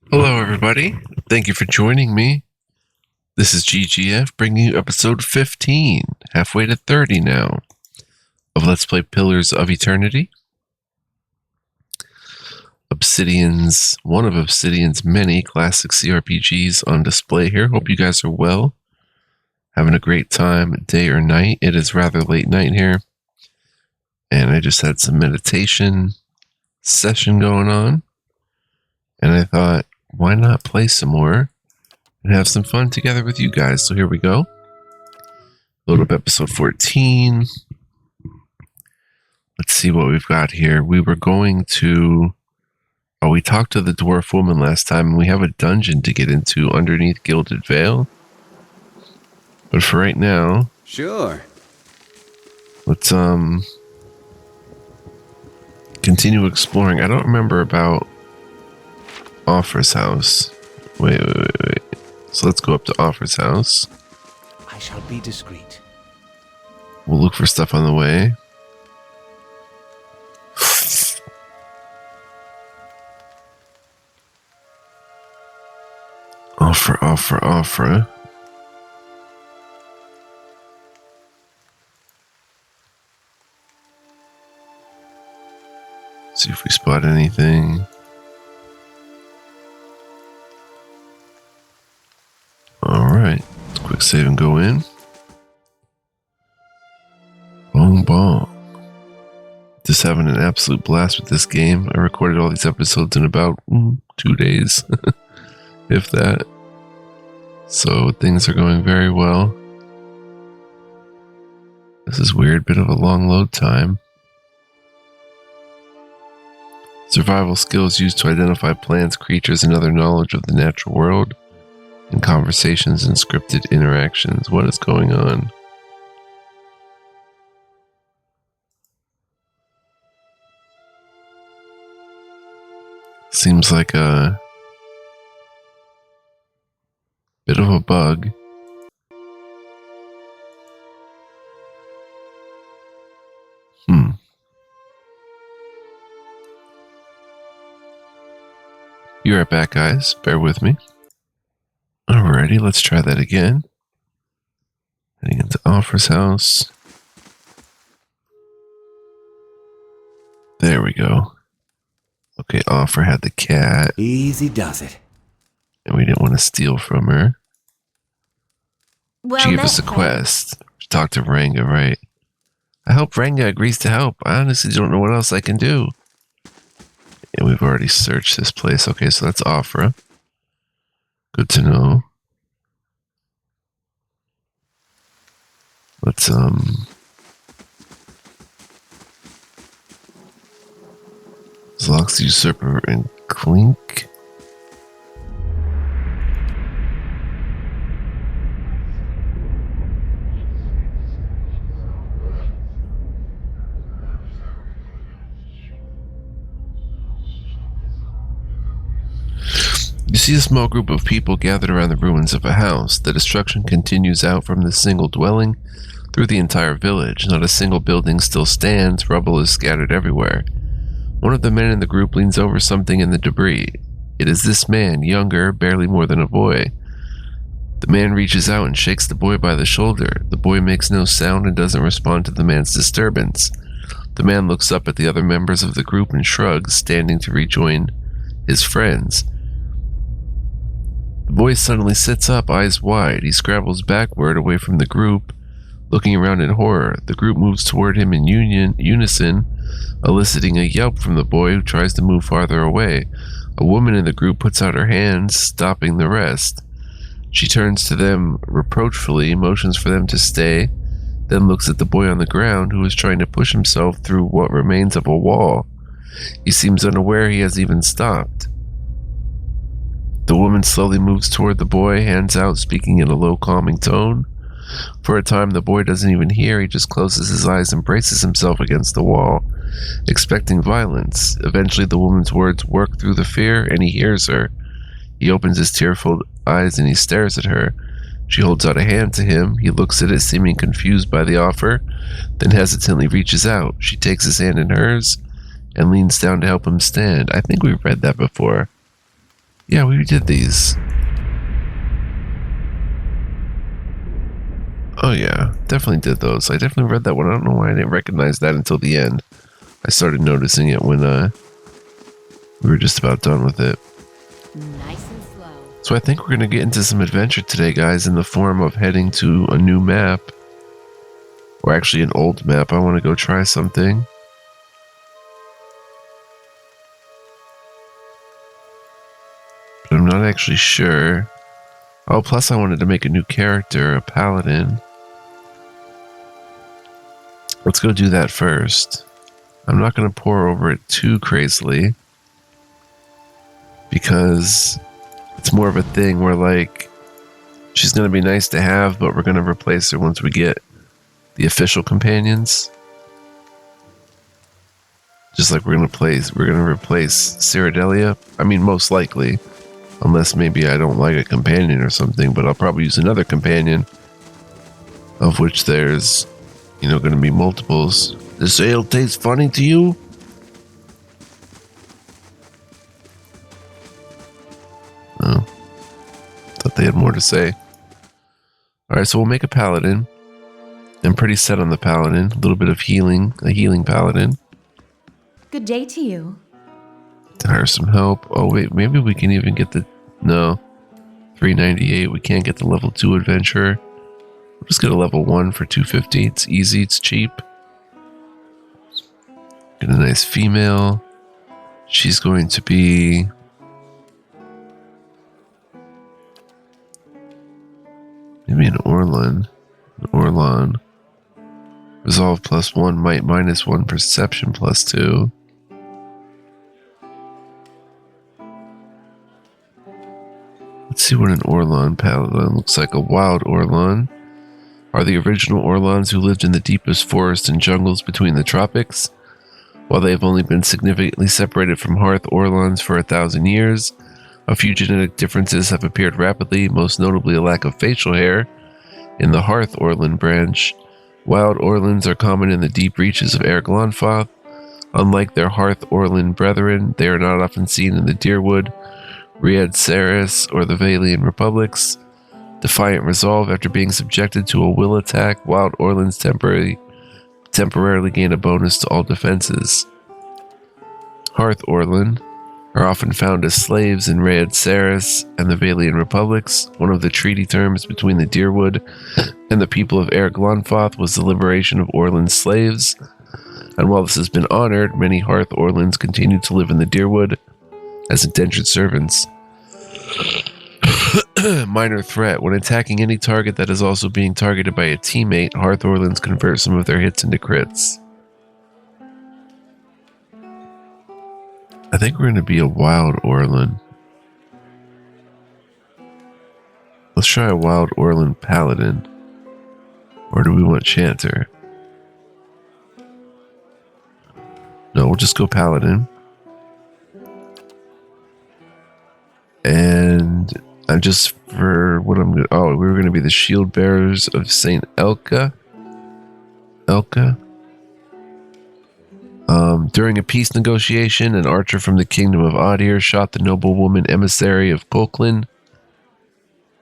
Hello, everybody. Thank you for joining me. This is GGF bringing you episode 15, halfway to 30 now, of Let's Play Pillars of Eternity. One of Obsidian's many classic CRPGs on display here. Hope you guys are well, having a great time, day or night. It is rather late night here, and I just had some meditation session going on, and I thought, why not play some more and have some fun together with you guys? So here we go. Load up episode 14. Let's see what we've got here. We were going to... Oh, we talked to the dwarf woman last time, and we have a dungeon to get into underneath Gilded Vale. But for right now... Sure. Let's, continue exploring. I don't remember about Offer's house. Wait. So let's go up to Offer's house. I shall be discreet. We'll look for stuff on the way. Offer. See if we spot anything. Alright, let's quick save and go in. Bong. Just having an absolute blast with this game. I recorded all these episodes in about 2 days, if that. So things are going very well. This is weird, bit of a long load time. Survival skills used to identify plants, creatures, and other knowledge of the natural world. And conversations and scripted interactions. What is going on? Seems like a bit of a bug. Be right back, guys. Bear with me. Alrighty, let's try that again. Heading into Offer's house. There we go. Okay, Offer had the cat. Easy does it. And we didn't want to steal from her. Well, She gave us a quest. She talked to Ranga, right? I hope Ranga agrees to help. I honestly don't know what else I can do. And we've already searched this place. Okay, so that's Offer. Good to know. Let's, Zlox, Usurper, and Clink. You see a small group of people gathered around the ruins of a house. The destruction continues out from the single dwelling through the entire village. Not a single building still stands. Rubble is scattered everywhere. One of the men in the group leans over something in the debris. It is this man, younger, barely more than a boy. The man reaches out and shakes the boy by the shoulder. The boy makes no sound and doesn't respond to the man's disturbance. The man looks up at the other members of the group and shrugs, standing to rejoin his friends. The boy suddenly sits up, eyes wide. He scrabbles backward away from the group, looking around in horror. The group moves toward him in unison, eliciting a yelp from the boy, who tries to move farther away. A woman in the group puts out her hands, stopping the rest. She turns to them reproachfully, motions for them to stay, then looks at the boy on the ground, who is trying to push himself through what remains of a wall. He seems unaware he has even stopped. The woman slowly moves toward the boy, hands out, speaking in a low, calming tone. For a time, the boy doesn't even hear. He just closes his eyes and braces himself against the wall, expecting violence. Eventually, the woman's words work through the fear, and he hears her. He opens his tearful eyes and he stares at her. She holds out a hand to him. He looks at it, seeming confused by the offer, then hesitantly reaches out. She takes his hand in hers and leans down to help him stand. I think we've read that before. Yeah, we did these. Oh yeah, definitely did those. I definitely read that one. I don't know why I didn't recognize that until the end. I started noticing it when we were just about done with it. Nice and slow. So I think we're going to get into some adventure today, guys, in the form of heading to a new map. Or actually an old map. I want to go try something. But I'm not actually sure. Oh, plus I wanted to make a new character, a Paladin. Let's go do that first. I'm not going to pour over it too crazily. Because it's more of a thing where, like, she's going to be nice to have, but we're going to replace her once we get the official companions. Just like we're going to replace Ciradelia. I mean, most likely. Unless maybe I don't like a companion or something, but I'll probably use another companion. Of which there's, going to be multiples. This ale tastes funny to you? Oh. Thought they had more to say. Alright, so we'll make a Paladin. I'm pretty set on the Paladin. A little bit of healing. A healing Paladin. Good day to you. To hire some help. Oh wait, maybe we can even get the... No. 398. We can't get the level 2 adventurer. We'll just get a level 1 for 250. It's easy, it's cheap. Get a nice female. She's going to be... maybe an Orlan. An Orlan. Resolve +1, might -1, perception +2. Let's see what an Orlan Paladin looks like. A wild Orlan are the original Orlans who lived in the deepest forests and jungles between the tropics. While they have only been significantly separated from Hearth Orlans for 1,000 years, a few genetic differences have appeared rapidly, most notably a lack of facial hair in the Hearth Orlan branch. Wild Orlans are common in the deep reaches of Erglonfoth. Unlike their Hearth Orlan brethren, they are not often seen in the Deerwood, Riad Saris, or the Valian Republics. Defiant resolve after being subjected to a will attack, Wild Orlans temporarily gain a bonus to all defenses. Hearth Orlan are often found as slaves in Riad Saris and the Valian Republics. One of the treaty terms between the Deerwood and the people of Erglonfoth was the liberation of Orlan slaves. And while this has been honored, many Hearth Orlans continue to live in the Deerwood as indentured servants. Minor threat. When attacking any target that is also being targeted by a teammate, Hearth Orlans convert some of their hits into crits. I think we're going to be a wild Orlan. Let's try a wild Orlan Paladin. Or do we want Chanter? No, we'll just go Paladin. And I'm just for what I'm going to... Oh, we were going to be the shield bearers of Saint Elka. During a peace negotiation, an archer from the kingdom of Adir shot the noblewoman emissary of Kolklin,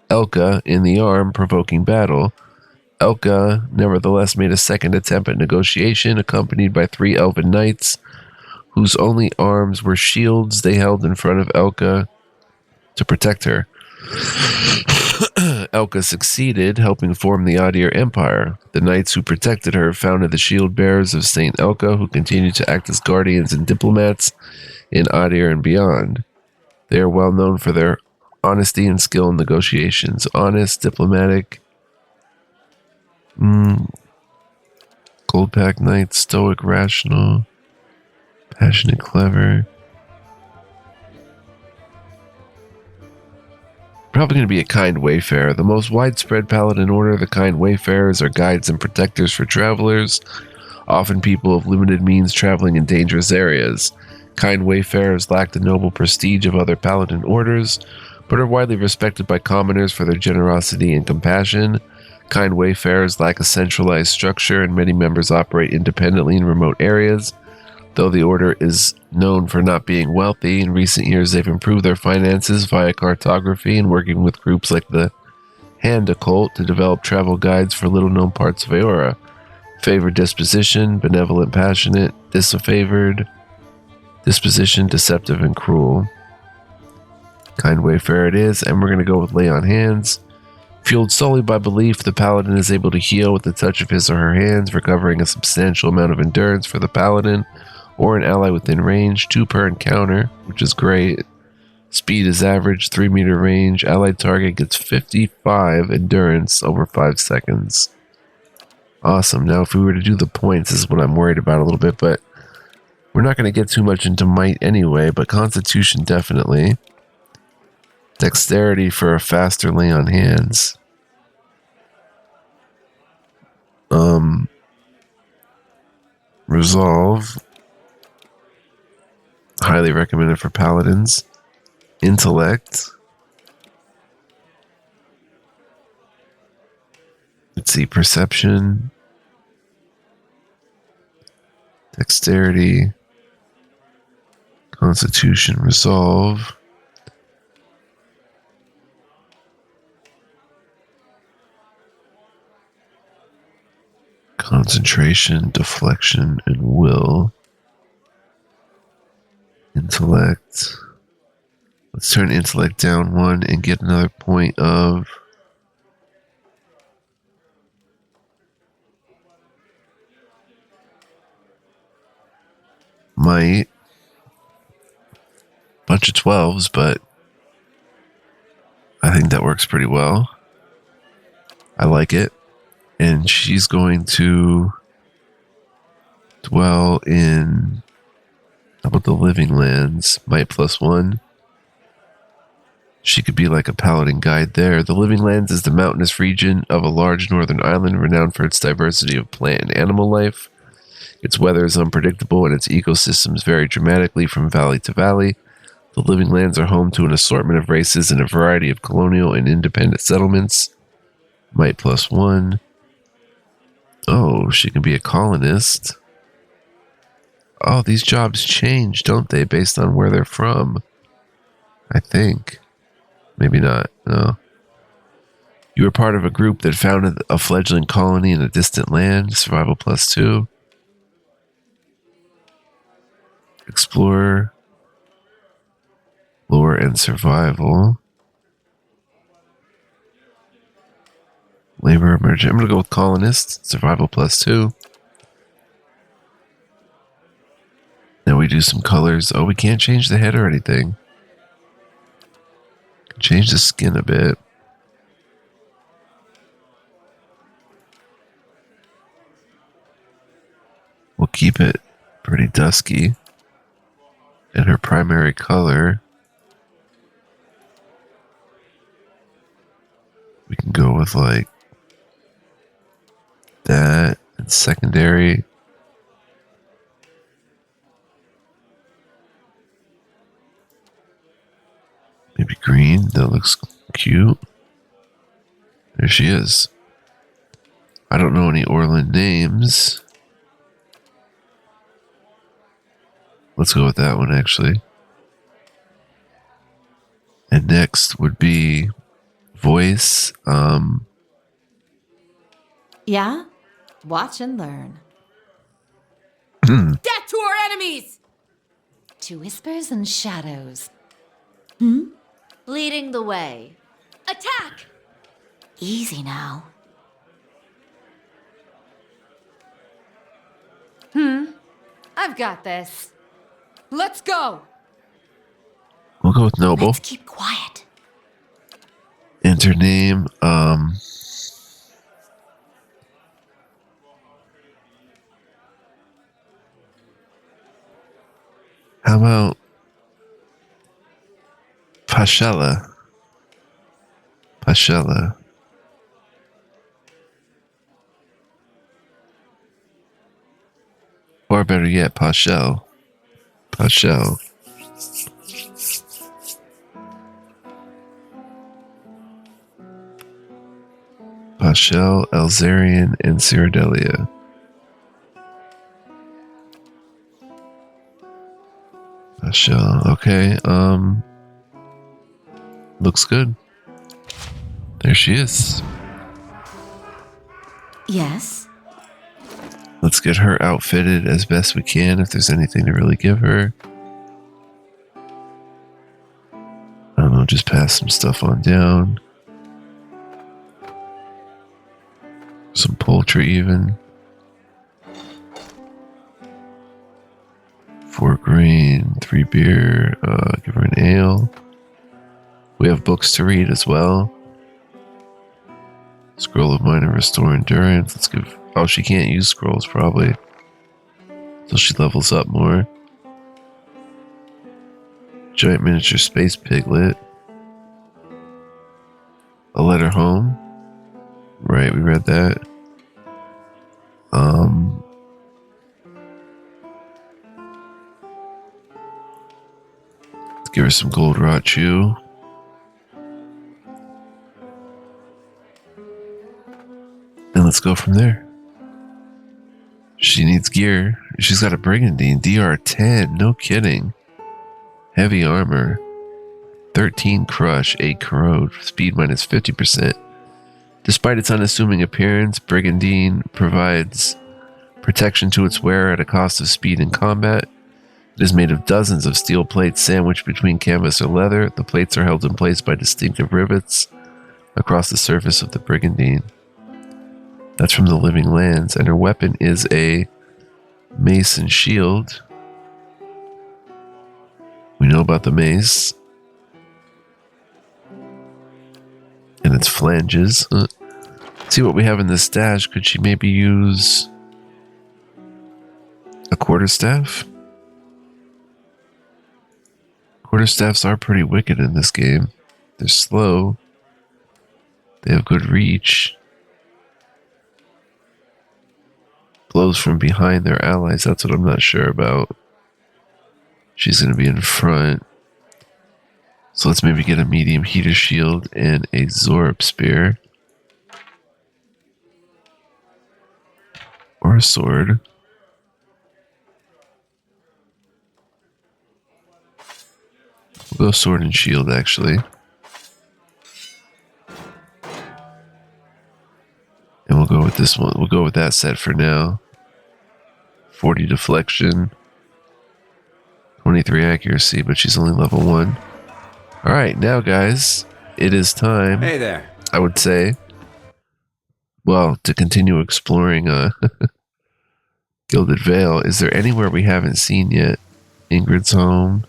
Elka, in the arm, provoking battle. Elka nevertheless made a second attempt at negotiation, accompanied by 3 elven knights, whose only arms were shields they held in front of Elka to protect her. Elka succeeded, helping form the Adir Empire. The knights who protected her founded the shield bearers of Saint Elka, who continued to act as guardians and diplomats in Adir and beyond. They are well known for their honesty and skill in negotiations. Honest, diplomatic, gold-packed knight, stoic, rational, passionate, clever. Probably going to be a kind wayfarer. The most widespread paladin order, the kind wayfarers, are guides and protectors for travelers, often people of limited means traveling in dangerous areas. Kind wayfarers lack the noble prestige of other paladin orders, but are widely respected by commoners for their generosity and compassion. Kind wayfarers lack a centralized structure, and many members operate independently in remote areas. Though the order is known for not being wealthy, in recent years they've improved their finances via cartography and working with groups like the Hand Occult to develop travel guides for little-known parts of Aora. Favored disposition, benevolent, passionate, disfavored disposition, deceptive, and cruel. Kind wayfarer it is, and we're going to go with lay on hands. Fueled solely by belief, the paladin is able to heal with the touch of his or her hands, recovering a substantial amount of endurance for the paladin or an ally within range, 2 per encounter, which is great. Speed is average, 3 meter range. Allied target gets 55 endurance over 5 seconds. Awesome. Now, if we were to do the points, this is what I'm worried about a little bit, but we're not going to get too much into might anyway, but constitution definitely. Dexterity for a faster lay on hands. Resolve. Highly recommended for paladins. Intellect. Let's see, perception. Dexterity. Constitution, resolve. Concentration, deflection, and will. Intellect. Let's turn intellect down 1 and get another point of might. Bunch of 12s, but I think that works pretty well. I like it. And she's going to dwell in, how about the living lands? Might +1. She could be like a paladin guide there. The living lands is the mountainous region of a large northern island renowned for its diversity of plant and animal life. Its weather is unpredictable and its ecosystems vary dramatically from valley to valley. The living lands are home to an assortment of races and a variety of colonial and independent settlements. Might +1. Oh, she can be a colonist. Oh, these jobs change, don't they, based on where they're from? I think. Maybe not. No. You were part of a group that founded a fledgling colony in a distant land. Survival +2. Explorer. Lore and survival. Labor emergent. I'm going to go with colonist. Survival +2. Now we do some colors. Oh, we can't change the head or anything. Change the skin a bit. We'll keep it pretty dusky. And her primary color, we can go with like that. And secondary, maybe green. That looks cute. There she is. I don't know any Orland names. Let's go with that one, actually. And next would be voice. Yeah? Watch and learn. Death to our enemies! To whispers and shadows. Leading the way. Attack! Easy now. I've got this. Let's go! We'll go with noble. Let's keep quiet. Enter name. How about Pashella? Pashella. Or better yet, Pashel. Pashel. Pashel, Elzarian, and Cyrodilia. Shell. Okay. Looks good. There she is. Yes? Let's get her outfitted as best we can if there's anything to really give her. I don't know, just pass some stuff on down. Some poultry even. 4 grain, 3 beer, give her an ale. We have books to read as well. Scroll of Mind and Restore Endurance. Let's give... Oh, she can't use scrolls probably. So she levels up more. Giant Miniature Space Piglet. A Letter Home. Right, we read that. Let's give her some Gold Rot Chew. And let's go from there. She needs gear. She's got a Brigandine. DR10. No kidding. Heavy armor. 13 crush. 8 corrode. Speed minus 50%. Despite its unassuming appearance, Brigandine provides protection to its wearer at a cost of speed in combat. It is made of dozens of steel plates sandwiched between canvas or leather. The plates are held in place by distinctive rivets across the surface of the Brigandine. That's from the Living Lands, and her weapon is a mace and shield. We know about the mace. And its flanges. See what we have in this stash. Could she maybe use a quarterstaff? Quarterstaffs are pretty wicked in this game. They're slow. They have good reach. Blows from behind their allies. That's what I'm not sure about. She's going to be in front. So let's maybe get a medium heater shield and a Zorb spear. Or a sword. We'll go sword and shield actually. And we'll go with this one. We'll go with that set for now. 40 deflection. 23 accuracy, but she's only level 1. Alright, now guys, it is time. Hey there. I would say. Well, to continue exploring Gilded Vale. Is there anywhere we haven't seen yet? Ingrid's home.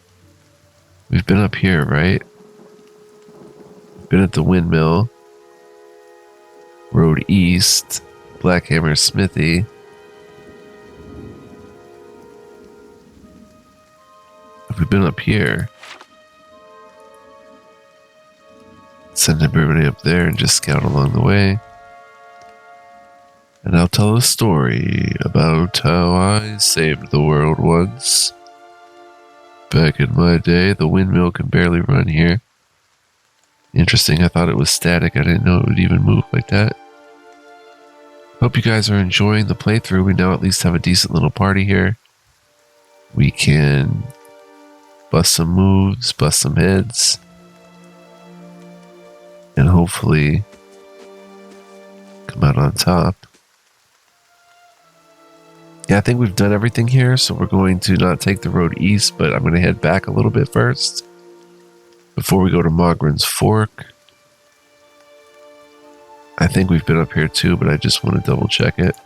We've been up here, right? We've been at the windmill. Road East. Blackhammer Smithy. Have we been up here? Send everybody up there and just scout along the way. And I'll tell a story about how I saved the world once. Back in my day, the windmill can barely run here. Interesting, I thought it was static. I didn't know it would even move like that. Hope you guys are enjoying the playthrough. We now at least have a decent little party here. We can bust some moves, bust some heads. And hopefully come out on top. Yeah, I think we've done everything here, so we're going to not take the road east, but I'm going to head back a little bit first before we go to Mogren's Fork. I think we've been up here too, but I just want to double check it.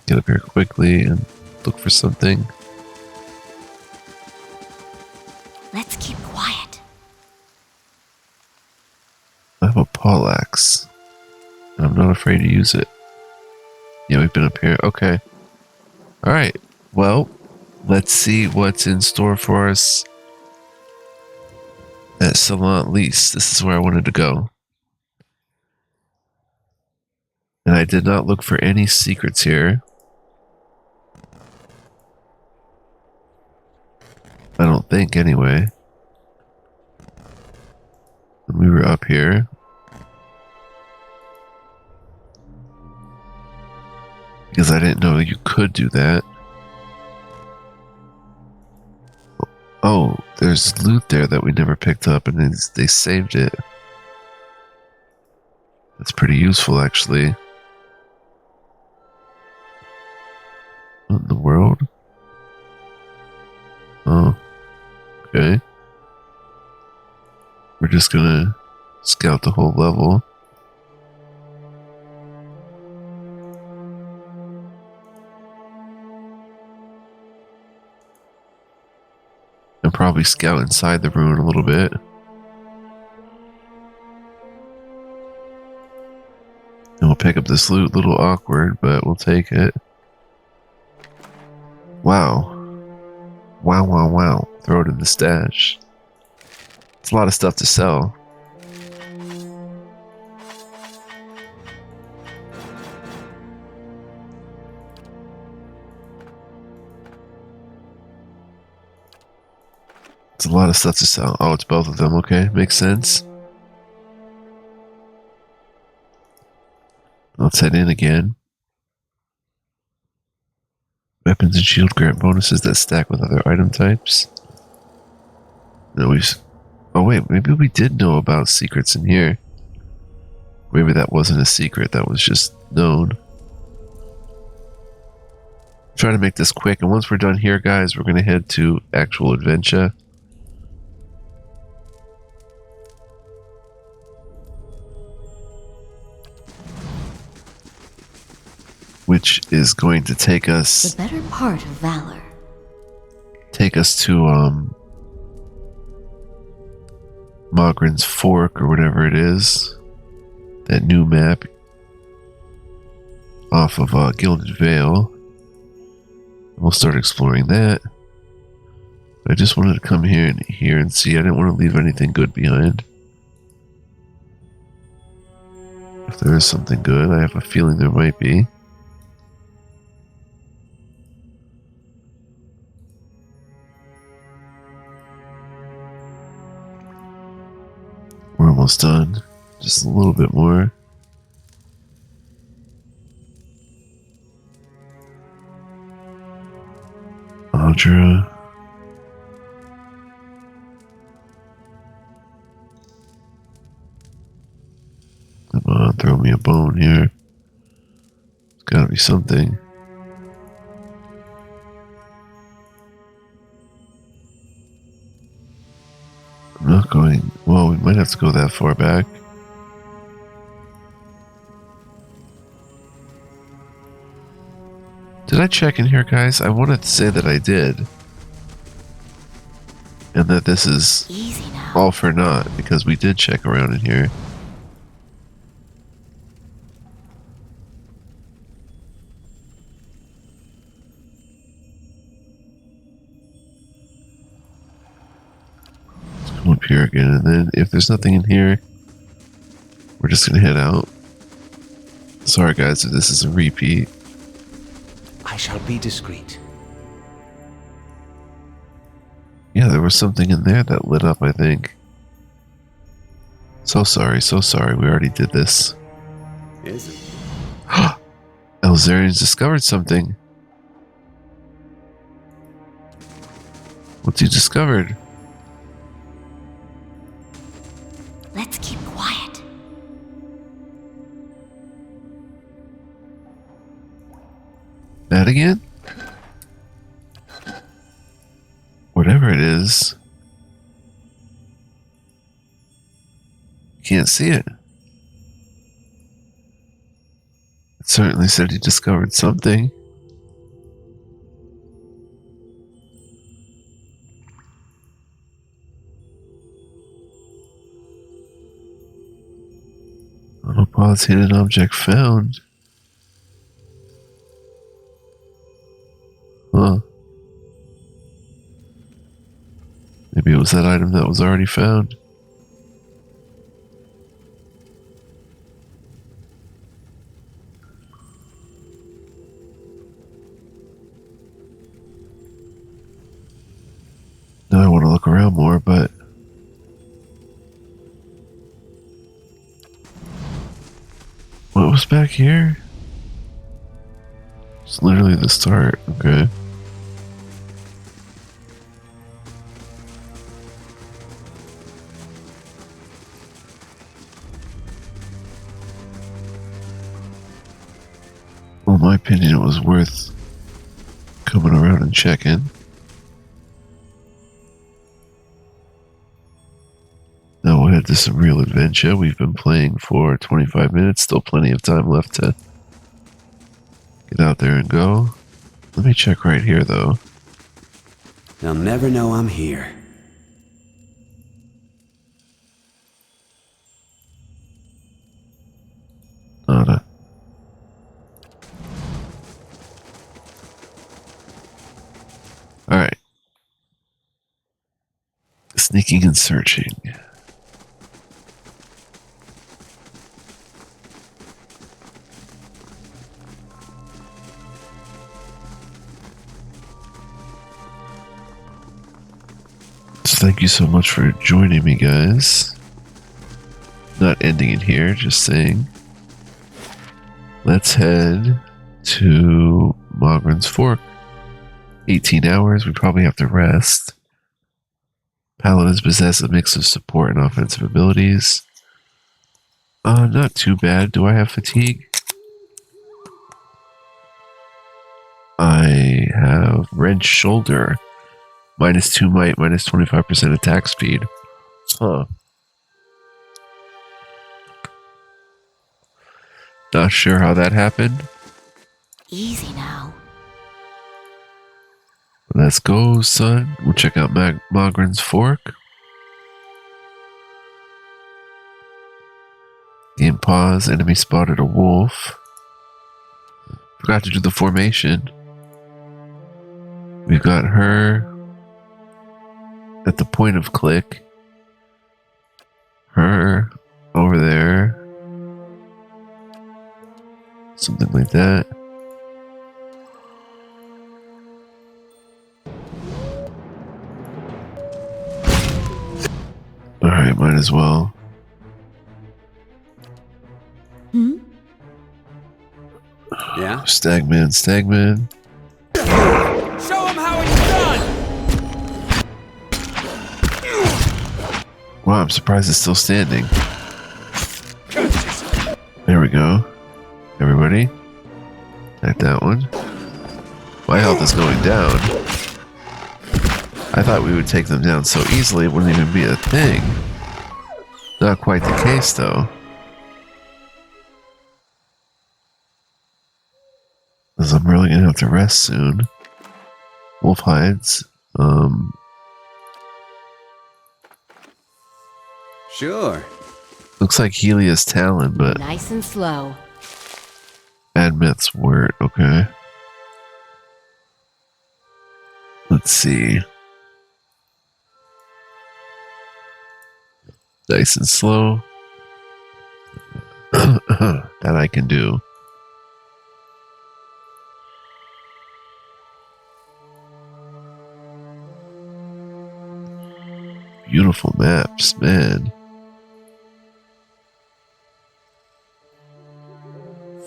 Get up here quickly and look for something. Let's keep quiet. I have a poleaxe. I'm not afraid to use it. Yeah, we've been up here. Okay. Alright. Well, let's see what's in store for us at Salon Lease. This is where I wanted to go. And I did not look for any secrets here. I don't think, anyway. When we were up here. Because I didn't know you could do that. there's loot there that we never picked up, and they saved it. That's pretty useful, actually. What in the world? Oh, okay. We're just gonna scout the whole level. And probably scout inside the ruin a little bit. And we'll pick up this loot. A little awkward, but we'll take it. Wow. Wow, wow, wow. Throw it in the stash. It's a lot of stuff to sell. It's a lot of stuff to sell. Oh, it's both of them. Okay, makes sense. Let's head in again. Weapons and shield grant bonuses that stack with other item types. No, oh wait, maybe we did know about secrets in here. Maybe that wasn't a secret, that was just known. Try to make this quick, and once we're done here, guys, we're going to head to actual adventure. Which is going to take us... The better part of valor. Take us to, Mogren's Fork, or whatever it is. That new map. Off of, Gilded Vale. We'll start exploring that. I just wanted to come here and see. I didn't want to leave anything good behind. If there is something good, I have a feeling there might be. We're almost done. Just a little bit more. Audra. Come on, throw me a bone here. It's gotta be something. I'm not going... Well, we might have to go that far back. Did I check in here, guys? I wanted to say that I did. And that this is Easy now. all for naught, because we did check around in here. Let's come up here again, and then if there's nothing in here, we're just gonna head out. Sorry guys if this is a repeat. I shall be discreet. Yeah, there was something in there that lit up, I think. So sorry, so sorry. We already did this. Is it? Elzarian's discovered something. What's he discovered? Let's keep quiet. That again? Whatever it is. Can't see it. It certainly said he discovered something. Autopod's hidden object found. Huh. Maybe it was that item that was already found. Now I want to look around more, but... What was back here? It's literally the start, okay. my opinion, it was worth coming around and checking. Now we'll head to some real adventure. We've been playing for 25 minutes. Still plenty of time left to get out there and go. Let me check right here, though. They'll never know I'm here. Nada. Alright. Sneaking and searching. So thank you so much for joining me, guys. Not ending it here, just saying. Let's head to Mogren's Fork. 18 hours, we probably have to rest. Paladins possess a mix of support and offensive abilities. Not too bad. Do I have fatigue? I have wrench shoulder. -2 might, -25% attack speed. Huh. Not sure how that happened. Easy now. Let's go, son. We'll check out Mogren's Fork. Game pause. Enemy spotted a wolf. Forgot to do the formation. We've got her at the point of click. Her over there. Something like that. Alright, might as well. Yeah? Stagman. Show him how it's done! Wow, I'm surprised it's still standing. There we go. Everybody. Attack that one. My health is going down. I thought we would take them down so easily it wouldn't even be a thing. Not quite the case, though. Because I'm really going to have to rest soon. Wolf hides. Sure. Looks like Helia's talon, but Nice and slow. Admet's word. Okay. Let's see. Nice and slow. That I can do. Beautiful maps, man.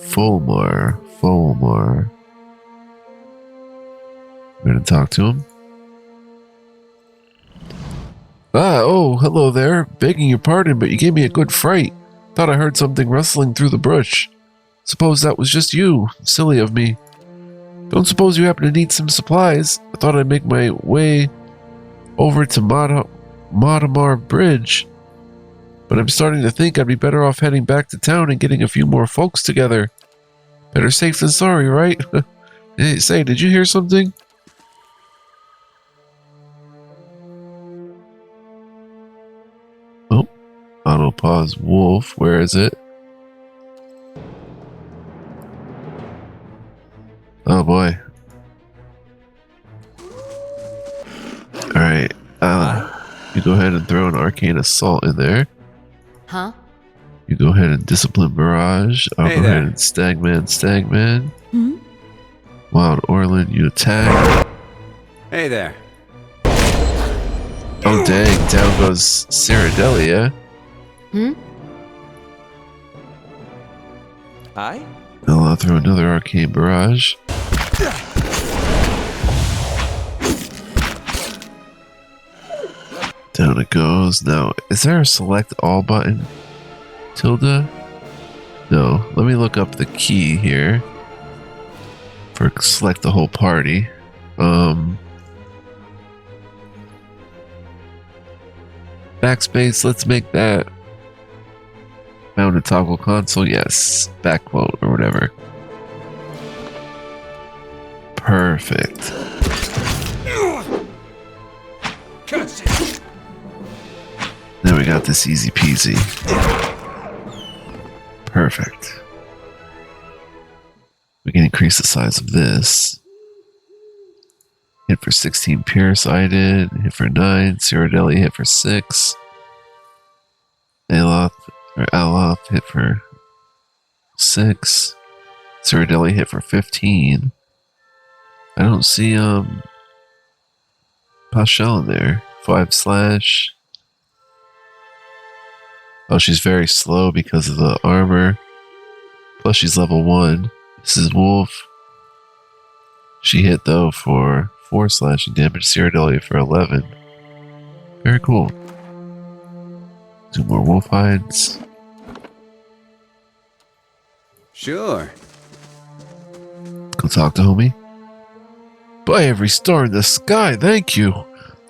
Fulmar. I'm gonna talk to him. Hello there. Begging your pardon, but you gave me a good fright. Thought I heard something rustling through the brush. Suppose that was just you. Silly of me. Don't suppose you happen to need some supplies? I thought I'd make my way over to Matamar Bridge. But I'm starting to think I'd be better off heading back to town and getting a few more folks together. Better safe than sorry, right? Hey, say, did you hear something? Oh, auto pause wolf. Where is it? Oh boy. Alright. You go ahead and throw an arcane assault in there. Huh? You go ahead and discipline barrage. I'll Hey go there. ahead and stagman. Hmm? Wild Orland, you attack. Hey there. Oh dang, down goes Ceradelia. Hi? I'll throw another arcane barrage. Down it goes. Now, is there a select all button? Tilde? No. Let me look up the key here. for select the whole party. Backspace, let's make that. Mount a toggle console, yes. Backquote or whatever. Perfect. Then we got this easy peasy. Perfect. We can increase the size of this. Hit for 16 Pierce, I did. Hit for 9. Cyrodiili hit for 6. Aloth hit for 6. Cyrodiili hit for 15. I don't see Pashel in there. 5 slash. Oh, she's very slow because of the armor. Plus she's level 1. This is Wolf. She hit though for 4 slashing damage. Cyrodiili for 11. Very cool. 2 more wolf hides. Sure. Go talk to homie. By every star in the sky, thank you.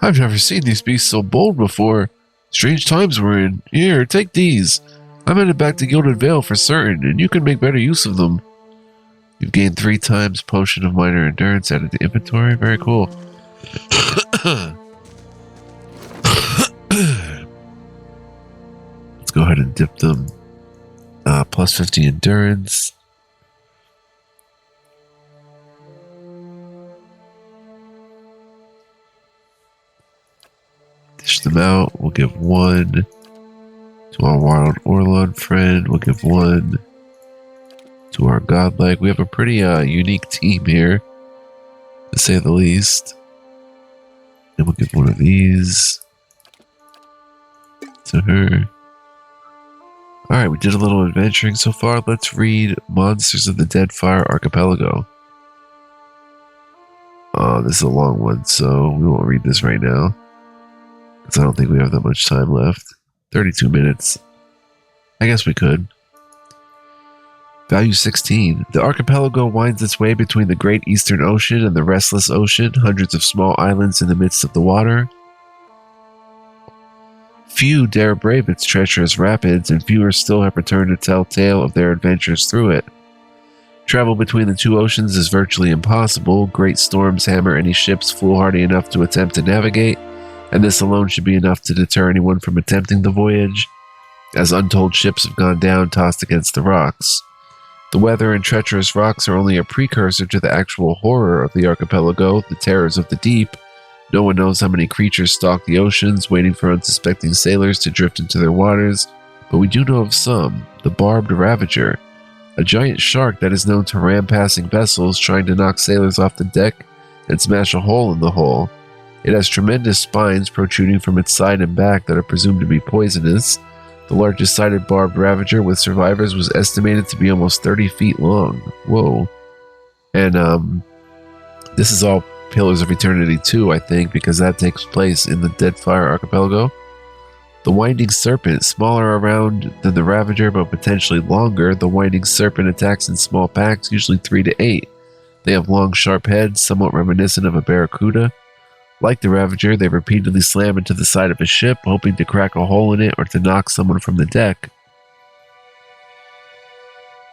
I've never seen these beasts so bold before. Strange times we're in. Here, take these. I'm headed back to Gilded Vale for certain, and you can make better use of them. You've gained 3 times Potion of Minor Endurance added to inventory. Very cool. Let's go ahead and dip them. Plus 50 Endurance. Dish them out. We'll give 1 to our Wild Orlon friend. We'll give 1 to our Godlike. We have a pretty unique team here, to say the least. And we'll give 1 of these to her. Alright, we did a little adventuring so far. Let's read Monsters of the Deadfire Archipelago. This is a long one, so we won't read this right now, because I don't think we have that much time left. 32 minutes. I guess we could. Value 16. The archipelago winds its way between the Great Eastern Ocean and the Restless Ocean, hundreds of small islands in the midst of the water. Few dare brave its treacherous rapids, and fewer still have returned to tell tale of their adventures through it. Travel between the 2 oceans is virtually impossible. Great storms hammer any ships foolhardy enough to attempt to navigate, and this alone should be enough to deter anyone from attempting the voyage, as untold ships have gone down tossed against the rocks. The weather and treacherous rocks are only a precursor to the actual horror of the archipelago, the terrors of the deep. No one knows how many creatures stalk the oceans, waiting for unsuspecting sailors to drift into their waters, but we do know of some. The Barbed Ravager, a giant shark that is known to ram passing vessels, trying to knock sailors off the deck and smash a hole in the hull. It has tremendous spines protruding from its side and back that are presumed to be poisonous. The largest sighted Barbed Ravager with survivors was estimated to be almost 30 feet long. Whoa. And this is all Pillars of Eternity 2, I think, because that takes place in the Deadfire Archipelago. The Winding Serpent, smaller around than the Ravager but potentially longer. The Winding Serpent attacks in small packs, usually 3 to 8. They have long, sharp heads, somewhat reminiscent of a barracuda. Like the Ravager, they repeatedly slam into the side of a ship, hoping to crack a hole in it or to knock someone from the deck.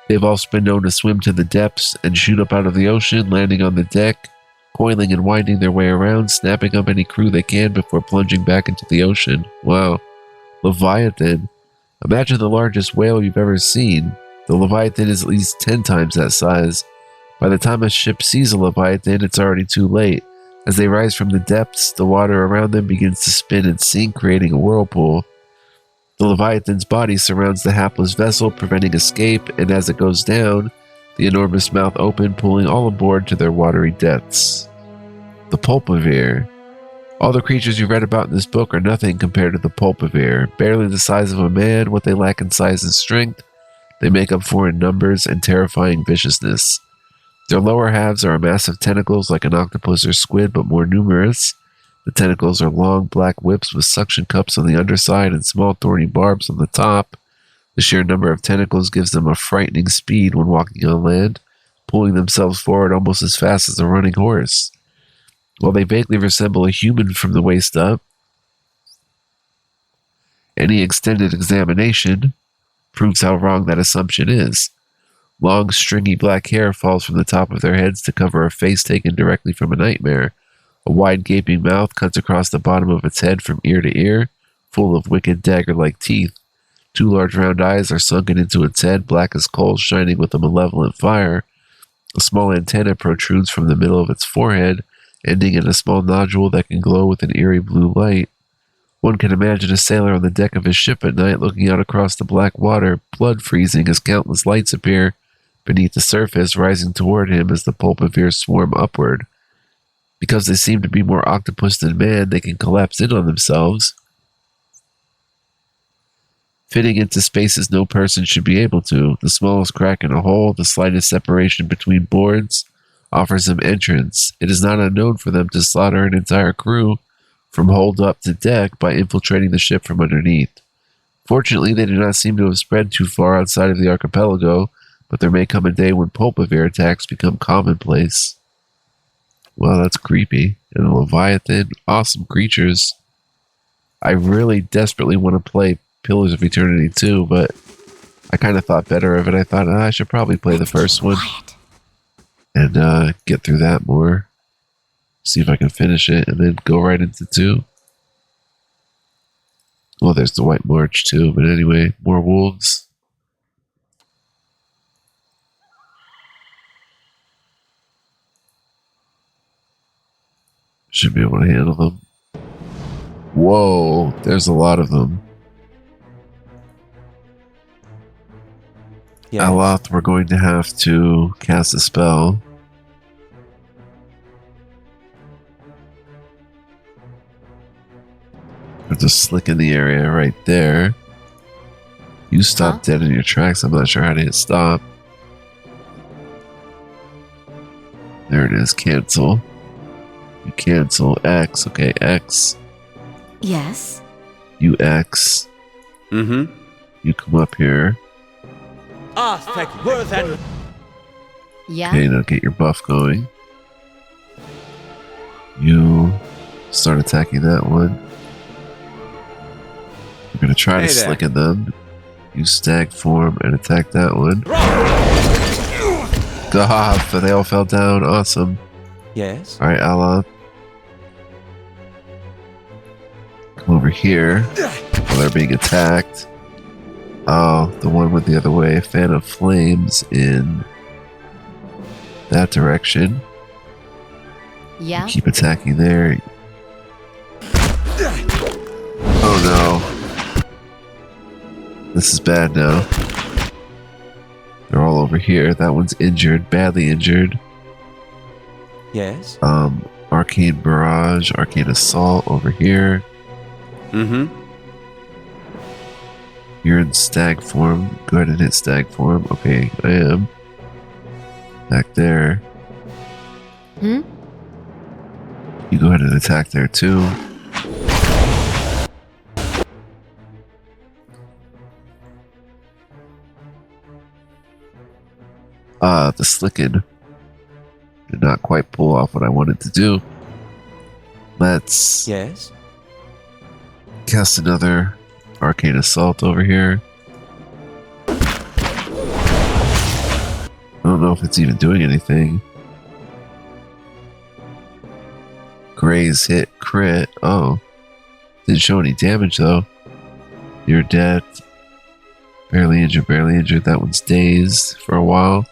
They've also been known to swim to the depths and shoot up out of the ocean, landing on the deck, coiling and winding their way around, snapping up any crew they can before plunging back into the ocean. Wow. Leviathan. Imagine the largest whale you've ever seen. The Leviathan is at least 10 times that size. By the time a ship sees a Leviathan, it's already too late. As they rise from the depths, the water around them begins to spin and sink, creating a whirlpool. The Leviathan's body surrounds the hapless vessel, preventing escape, and as it goes down, the enormous mouth open, pulling all aboard to their watery depths. The Pulpivere. All the creatures you read about in this book are nothing compared to the Pulpivere. Barely the size of a man, what they lack in size and strength, they make up for in numbers and terrifying viciousness. Their lower halves are massive tentacles like an octopus or squid, but more numerous. The tentacles are long black whips with suction cups on the underside and small thorny barbs on the top. The sheer number of tentacles gives them a frightening speed when walking on land. pulling themselves forward almost as fast as a running horse. While they vaguely resemble a human from the waist up, any extended examination proves how wrong that assumption is. Long, stringy black hair falls from the top of their heads to cover a face taken directly from a nightmare. A wide, gaping mouth cuts across the bottom of its head from ear to ear, full of wicked dagger-like teeth. 2 large round eyes are sunken into its head, black as coal, shining with a malevolent fire. A small antenna protrudes from the middle of its forehead, ending in a small nodule that can glow with an eerie blue light. One can imagine a sailor on the deck of his ship at night looking out across the black water, blood freezing as countless lights appear beneath the surface, rising toward him as the pulpivires swarm upward. Because they seem to be more octopus than man, they can collapse in on themselves, fitting into spaces no person should be able to. The smallest crack in a hole, the slightest separation between boards, offers them entrance. It is not unknown for them to slaughter an entire crew from hold up to deck by infiltrating the ship from underneath. Fortunately, they do not seem to have spread too far outside of the archipelago, but there may come a day when pulpivire attacks become commonplace. Well, that's creepy. And a Leviathan, awesome creatures. I really desperately want to play Pillars of Eternity 2, but I kind of thought better of it. I thought I should probably play the first one and get through that more. See if I can finish it and then go right into 2. Well, there's the White March too, but anyway, more wolves. Should be able to handle them. Whoa, there's a lot of them. Yes. Aloth, we're going to have to cast a spell. There's a slick in the area right there. You stop dead in your tracks. I'm not sure how to hit stop. There it is. Cancel. You cancel. X. Okay, X. Yes. You X. Mm-hmm. You come up here. Yeah. Okay, now get your buff going. You start attacking that one. You're going to try to slicken them. You stag form and attack that one. God, they all fell down. Awesome. Yes. Alright, Aloth. Come over here while they're being attacked. Oh, the one went the other way. Fan of flames in that direction. Yeah. Keep attacking there. Oh no. This is bad now. They're all over here. That one's injured, badly injured. Yes. Arcane Barrage, Arcane Assault over here. Mm-hmm. You're in stag form. Go ahead and hit stag form. Okay, I am. Back there. Hmm? You go ahead and attack there too. The Slicken did not quite pull off what I wanted to do. Let's Yes. cast another Arcane Assault over here. I don't know if it's even doing anything. Graze hit crit. Oh. Didn't show any damage though. You're dead. Barely injured, barely injured. That one's dazed for a while.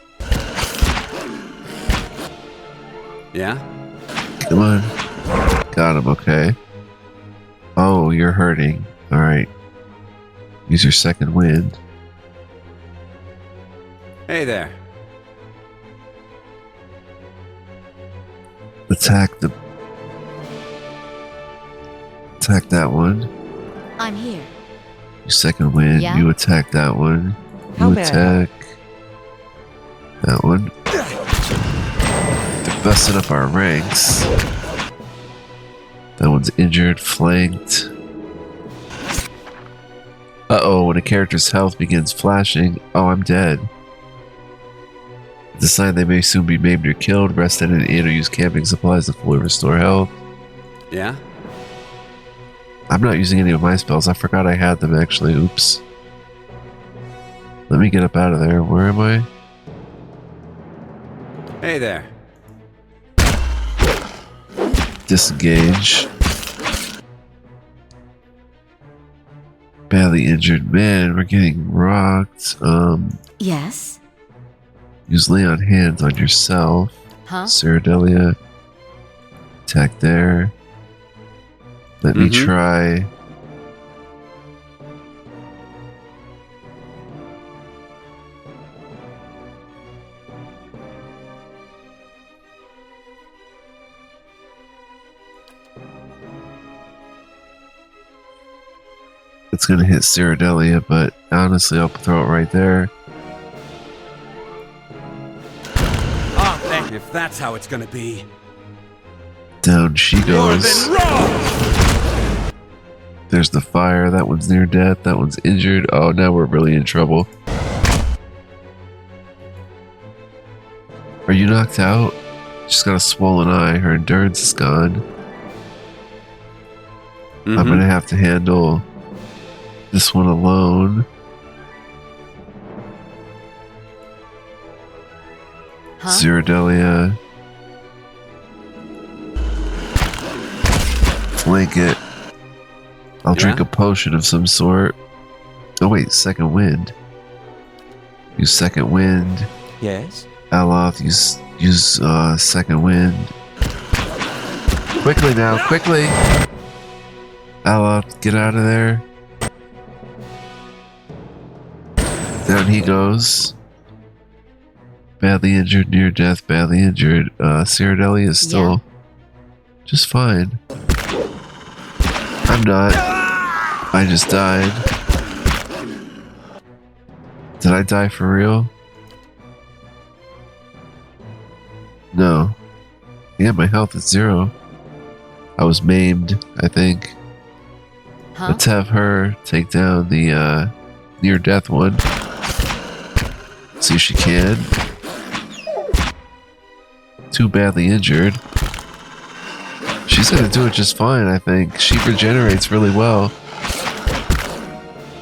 Yeah? Come on. Got him, okay. Oh, you're hurting. Alright. Use your second wind. Hey there. Attack that one. I'm here. You second wind. Yeah. You attack that one. How You may I attack that one. They're busting up our ranks. That one's injured, flanked. Uh-oh, when a character's health begins flashing. Oh, I'm dead. Decide they may soon be maimed or killed. Rest at an inn or use camping supplies to fully restore health. Yeah? I'm not using any of my spells. I forgot I had them actually. Oops. Let me get up out of there. Where am I? Hey there. Disengage. Badly injured man. We're getting rocked. Yes? Use lay on hands on yourself. Huh? Ceradelia. Attack there. Let me try. It's gonna hit Ceradelia, but honestly, I'll throw it right there. Oh, thank you. If that's how it's gonna be. Down she More goes. than wrong! There's the fire. That one's near death. That one's injured. Oh, now we're really in trouble. Are you knocked out? She's got a swollen eye. Her endurance is gone. I'm gonna have to handle this one alone. Huh? Ceradelia. Flank it. I'll drink a potion of some sort. Oh wait, second wind. Use second wind. Yes. Aloth, use second wind. Quickly now, quickly! Aloth, get out of there. Down he goes. Badly injured, near death, badly injured. Ceradelia is still just fine. I'm not. I just died. Did I die for real? No. Yeah, my health is 0. I was maimed, I think. Huh? Let's have her take down the near death one. See if she can. Too badly injured. She's gonna do it just fine, I think. She regenerates really well.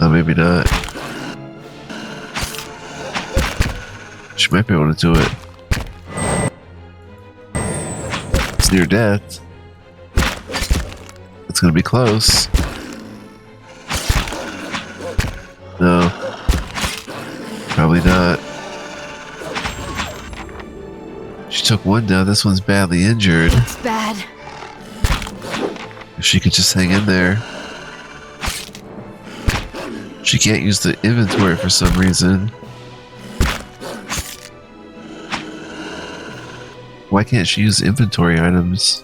Oh, maybe not. She might be able to do it. It's near death. It's gonna be close. No. Probably not. She took one down. This one's badly injured. It's bad. If she could just hang in there. She can't use the inventory for some reason. Why can't she use inventory items?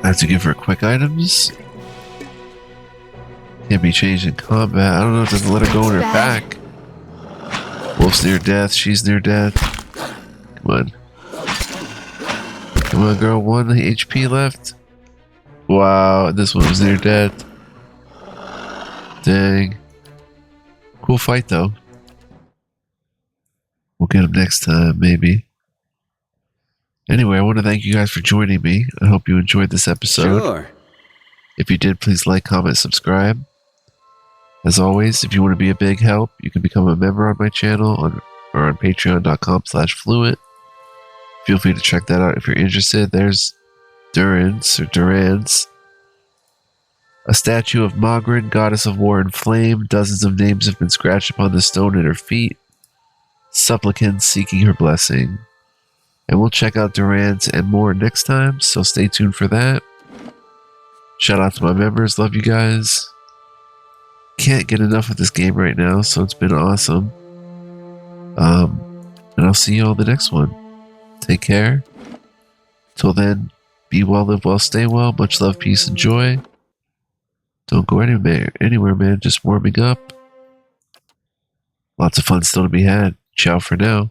I have to give her quick items? Can't be changed in combat. I don't know if it doesn't let her go in her pack. Wolf's near death. She's near death. Come on. Come on, girl. 1 HP left. Wow, this one was near death. Dang. Cool fight, though. We'll get him next time, maybe. Anyway, I want to thank you guys for joining me. I hope you enjoyed this episode. Sure. If you did, please like, comment, subscribe. As always, if you want to be a big help, you can become a member on my channel or on patreon.com/fluent. Feel free to check that out if you're interested. There's Durance, a statue of Magrin, goddess of war and flame. Dozens of names have been scratched upon the stone at her feet. Supplicants seeking her blessing. And we'll check out Durance and more next time, so stay tuned for that. Shout out to my members. Love you guys. Can't get enough of this game right now, so it's been awesome. And I'll see you all the next one. Take care. Till then, be well, live well, stay well. Much love, peace, and joy. Don't go anywhere, man. Just warming up. Lots of fun still to be had. Ciao for now.